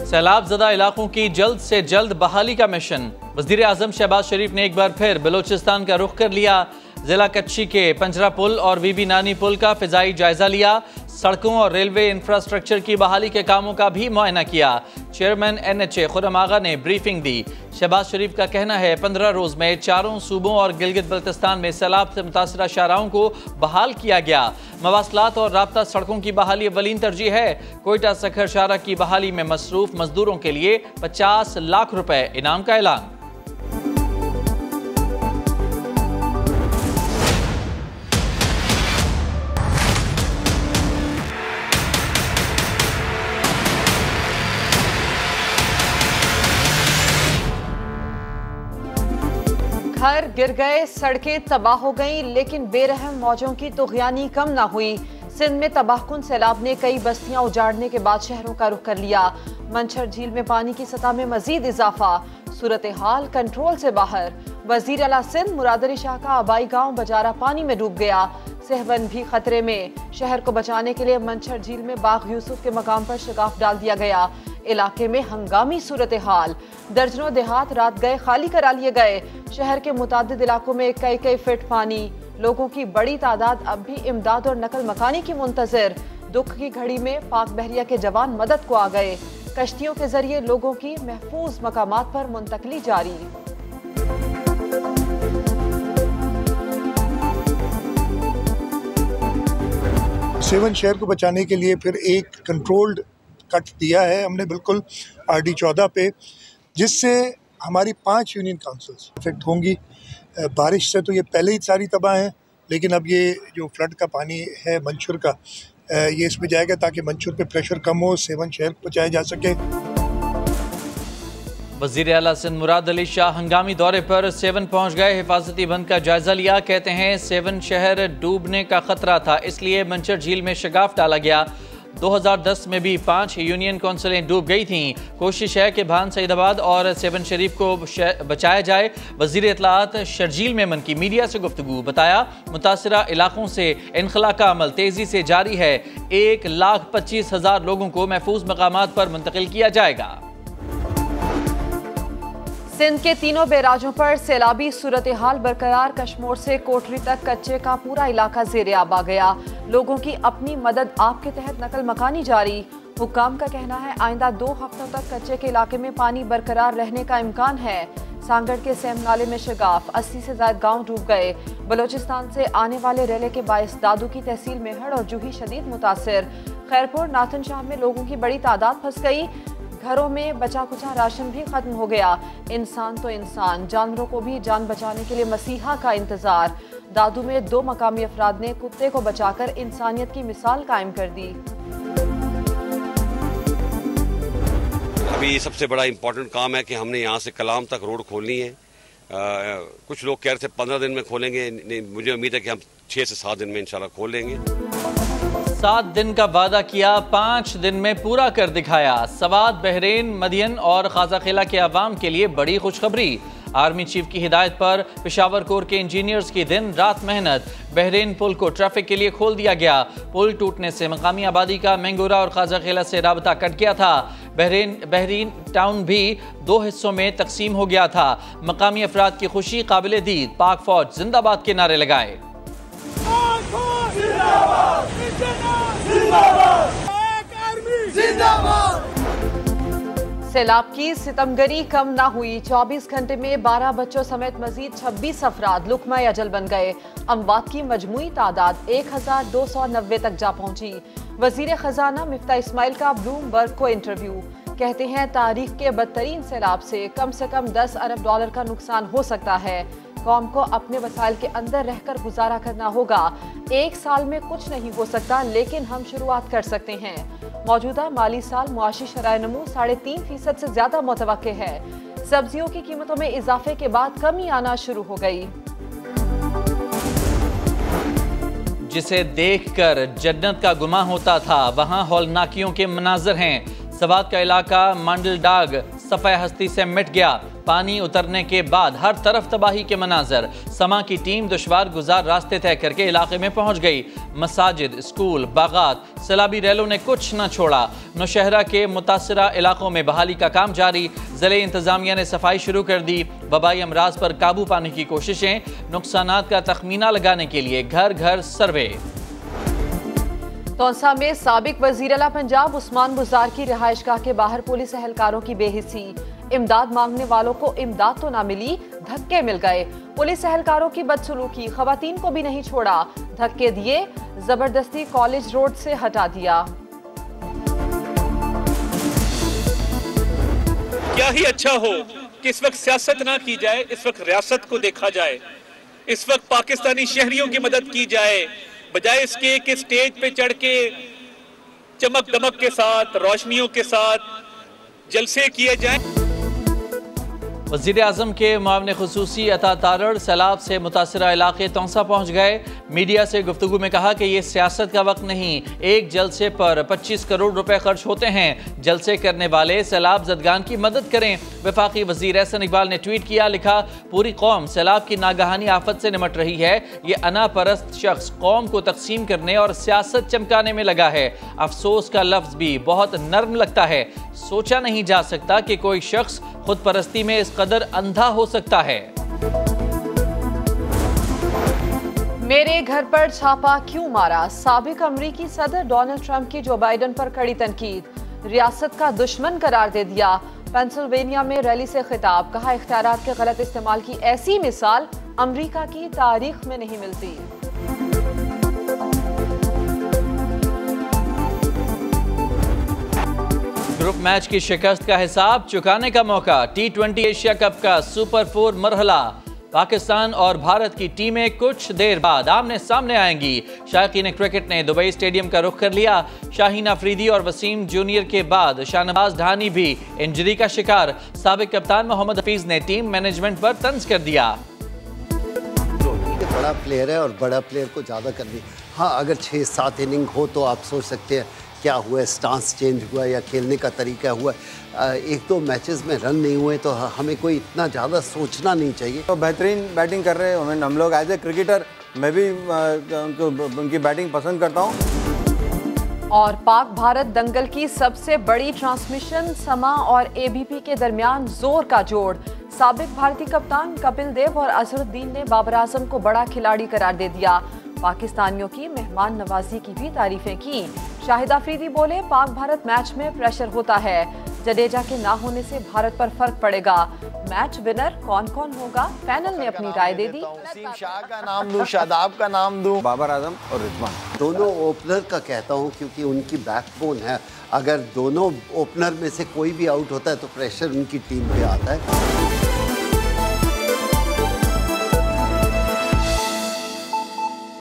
सैलाब ज़दा इलाकों की जल्द से जल्द बहाली का मिशन। वज़ीर आज़म शहबाज शरीफ ने एक बार फिर बलोचिस्तान का रुख कर लिया। जिला कच्ची के पंजरा पुल और बीबी नानी पुल का फिजाई जायजा लिया। सड़कों और रेलवे इंफ्रास्ट्रक्चर की बहाली के कामों का भी मुआयना किया। चेयरमैन NHA खुर्रम आगा ने ब्रीफिंग दी। शहबाज शरीफ का कहना है 15 रोज में 4 सूबों और गिलगित बल्तिस्तान में सैलाब से मुतासरा शाहराहों को बहाल किया गया। मवासलात और राब्ता सड़कों की बहाली अवलीन तरजीह है। कोयटा सखर शाहरा की बहाली में मसरूफ मजदूरों के लिए 50 लाख रुपए इनाम का ऐलान। घर गिर गए, सड़कें तबाह हो गईं, लेकिन बेरहम मौजों की तुग़यानी कम ना हुई। सिंध में तबाहकुन सैलाब ने कई बस्तियां उजाड़ने के बाद शहरों का रुख कर लिया। मंछर झील में पानी की सतह में मजीद इजाफा, सूरत हाल कंट्रोल से बाहर। वजीर आला सिंध मुराद अली शाह का आबाई गांव बजारा पानी में डूब गया। सहवन भी खतरे में। शहर को बचाने के लिए मंछर झील में बाग यूसुफ के मकाम पर शगाफ डाल दिया गया। इलाके में हंगामी सूरत हाल, दर्जनों देहात रात गए खाली करा लिए गए। शहर के मुतादिद इलाकों में कई फीट पानी। लोगों की बड़ी तादाद अब भी इमदाद और नकल मकानी की मुंतजर। दुख की घड़ी में पाक बहरिया के जवान मदद को आ गए। कश्तियों के जरिए लोगों की महफूज मकामात पर मुंतकली जारी। सेवन शहर को बचाने के लिए फिर एक कंट्रोल्ड कट दिया है हमने बिल्कुल RD 14 पे, जिससे हमारी 5 यूनियन काउंसिल्स इफेक्ट होंगी। बारिश से तो ये पहले ही सारी तबाह हैं, लेकिन अब ये जो फ्लड का पानी है मंशूर का, ये इसमें जाएगा ताकि मंशूर पे प्रेशर कम हो, सेवन शहर को बचाया जा सके। वज़ीर आला सिंध मुराद अली शाह हंगामी दौरे पर सेवन पहुंच गए। हिफाजती बंद का जायजा लिया। कहते हैं सेवन शहर डूबने का खतरा था, इसलिए मंचर झील में शगाफ डाला गया। 2010 में भी 5 यूनियन कौंसिलें डूब गई थीं। कोशिश है कि भान सईदाबाद और सेवन शरीफ को बचाया जाए। वज़ीर इत्तलाआत शर्जील मेमन की मीडिया से गुफ्तगू। बताया मुतासरा इलाकों से इनखला का अमल तेज़ी से जारी है। 1,25,000 लोगों को महफूज मकामात पर मुंतकिल किया जाएगा। सिंध के तीनों बैराजों पर सैलाबी सूरत हाल बरकरार। कश्मोर से कोटरी तक कच्चे का पूरा इलाका ज़ेरे आब आ गया। लोगों की अपनी मदद आप के तहत नकल मकानी जारी। हुक्काम का कहना है आइंदा 2 हफ्तों तक कच्चे के इलाके में पानी बरकरार रहने का इम्कान है। सांगड़ के सेम नाले में शगाफ, 80 से ज्यादा गाँव डूब गए। बलोचिस्तान से आने वाले रेले के बायस दादू की तहसील में हड़ और जूही शदीद मुतासर। खैरपुर नाथन शाह में लोगों की बड़ी तादाद फंस गई। घरों में बचा कुचा राशन भी खत्म हो गया। इंसान तो इंसान, जानवरों को भी जान बचाने के लिए मसीहा का इंतजार। दादू में 2 मकामी अफराद ने कुत्ते को बचाकर इंसानियत की मिसाल कायम कर दी। अभी सबसे बड़ा इम्पोर्टेंट काम है कि हमने यहाँ से कलाम तक रोड खोलनी है। कुछ लोग कह रहे थे 15 दिन में खोलेंगे, मुझे उम्मीद है कि हम 6 से 7 दिन में इंशाल्लाह खोल लेंगे। 7 दिन का वादा किया, 5 दिन में पूरा कर दिखाया। सवाद, बहरीन, मदियन और खाजा खिला के अवाम के लिए बड़ी खुशखबरी। आर्मी चीफ की हिदायत पर पेशावर कोर के इंजीनियर्स की दिन रात मेहनत। बहरीन पुल को ट्रैफिक के लिए खोल दिया गया। पुल टूटने से मकामी आबादी का मैंगोरा और खाजा खिला से राबता कट गया था। बहरीन टाउन भी 2 हिस्सों में तकसीम हो गया था। मकामी अफराद की खुशी काबिल दीद। पाक फौज जिंदाबाद के नारे लगाए। सैलाब की सितमगरी कम ना हुई। 24 घंटे में 12 बच्चों समेत मजीद 26 अफराद लुकमा अजल बन गए। अमवात की मजमुई तादाद 1290 तक जा पहुंची। वजीर खजाना मिफ्ता इस्माइल का ब्लूमबर्ग को इंटरव्यू। कहते हैं तारीख के बदतरीन सैलाब से कम $10 अरब का नुकसान हो सकता है। कौम को अपने वसाइल के अंदर रहकर गुजारा करना होगा। 1 साल में कुछ नहीं हो सकता, लेकिन हम शुरुआत कर सकते हैं। मौजूदा माली साल मुआशी शराय नमू 3.5% से ज्यादा मुतवक्के है। सब्जियों की कीमतों में इजाफे के बाद कमी आना शुरू हो गई। जिसे देखकर जन्नत का गुमा होता था, वहां हौलनाकियों के मनाजर हैं। सवात का इलाका मांडल डाग सफ़े हस्ती से मिट गया। पानी उतरने के बाद हर तरफ तबाही के मनाजर। समा की टीम दुश्वार गुजार रास्ते तय करके इलाके में पहुंच गई। मसाजिद, स्कूल, बागात, सैलाबी रैलों ने कुछ न छोड़ा। नौशहरा के मुतासरा इलाकों में बहाली का काम जारी। जिले इंतजामिया ने सफाई शुरू कर दी। वबाई अमराज पर काबू पाने की कोशिशें। नुकसानात का तखमीना लगाने के लिए घर घर सर्वे। तौसा में साबिक वजीर आला पंजाब उस्मान बुज़दार की रिहाइशगाह के बाहर पुलिस एहलकारों की बेहिसी। इमदाद मांगने वालों को इमदाद तो ना मिली, धक्के मिल गए। पुलिस एहलकारों की बदसलूकी, खवातीन को भी नहीं छोड़ा, धक्के दिए, जबरदस्ती कॉलेज रोड से हटा दिया। क्या ही अच्छा हो कि इस वक्त सियासत ना की जाए, इस वक्त रियासत को देखा जाए, इस वक्त पाकिस्तानी शहरियों की मदद की जाए, बजाय इसके कि स्टेज पे चढ़ के चमक दमक के साथ, रोशनियों के साथ जलसे किए जाएं। वज़ीर आज़म के मुआविन ख़ुसूसी अता तारड़ सैलाब से मुतासरा इलाके तौसा पहुँच गए। मीडिया से गुफ्तगू में कहा कि ये सियासत का वक्त नहीं, एक जलसे पर 25 करोड़ रुपए खर्च होते हैं। जलसे करने वाले सैलाब ज़दगान की मदद करें। वफाकी वज़ीर एहसन इकबाल ने ट्वीट किया, लिखा, पूरी कौम सैलाब की नागहानी आफत से निमट रही है। ये अनापरस्त शख्स कौम को तकसीम करने और सियासत चमकाने में लगा है। अफसोस का लफ्ज़ भी बहुत नर्म लगता है। सोचा नहीं जा सकता कि कोई शख्स खुद परस्ती में इस कदर अंधा हो सकता है। मेरे घर पर छापा क्यों मारा? साबिक अमरीकी सदर डोनाल्ड ट्रंप की जो बाइडन पर कड़ी तनकीद। रियासत का दुश्मन करार दे दिया। पेंसिल्वेनिया में रैली से खिताब, कहा, इख्तियारात के गलत इस्तेमाल की ऐसी मिसाल अमरीका की तारीख में नहीं मिलती। ग्रुप मैच की शिकस्त का हिसाब चुकाने का मौका। T20 एशिया कप का सुपर 4 मरहला। पाकिस्तान और भारत की टीमें कुछ देर बाद आमने सामने आएंगी। शायकीन क्रिकेट ने दुबई स्टेडियम का रुख कर लिया। शाहीन अफरीदी और वसीम जूनियर के बाद शाहनवाज ढानी भी इंजरी का शिकार। साबिक कप्तान मोहम्मद हफीज ने टीम मैनेजमेंट पर तंज कर दिया। बड़ा प्लेयर है और बड़ा प्लेयर को ज़्यादा करनी। हाँ, अगर 6-7 इनिंग हो तो आप सोच सकते हैं क्या हुआ, स्टांस चेंज हुआ या खेलने का तरीका हुआ। 1-2 मैचेस में रन नहीं हुए तो हमें कोई इतना ज़्यादा सोचना नहीं चाहिए। तो बेहतरीन बैटिंग कर रहे हैं। हम लोग एज ए क्रिकेटर मैं भी उनकी बैटिंग पसंद करता हूँ। और पाक भारत दंगल की सबसे बड़ी ट्रांसमिशन, समा और एबीपी के दरमियान जोर का जोड़। साबिक भारतीय कप्तान कपिल देव और अजहरुद्दीन ने बाबर आजम को बड़ा खिलाड़ी करार दे दिया। पाकिस्तानियों की मेहमान नवाजी की भी तारीफें की। शाहिद अफरीदी बोले, पाक भारत मैच में प्रेशर होता है, जडेजा के ना होने से भारत पर फर्क पड़ेगा। मैच विनर कौन कौन होगा, पैनल ने अपनी राय दे दी। नसीम शाह का नाम दूं, शादाब का नाम दूं, बाबर आजम और रिजवान। दोनों ओपनर का कहता हूँ क्योंकि उनकी बैकबोन है। अगर दोनों ओपनर में से कोई भी आउट होता है तो प्रेशर उनकी टीम पे आता है।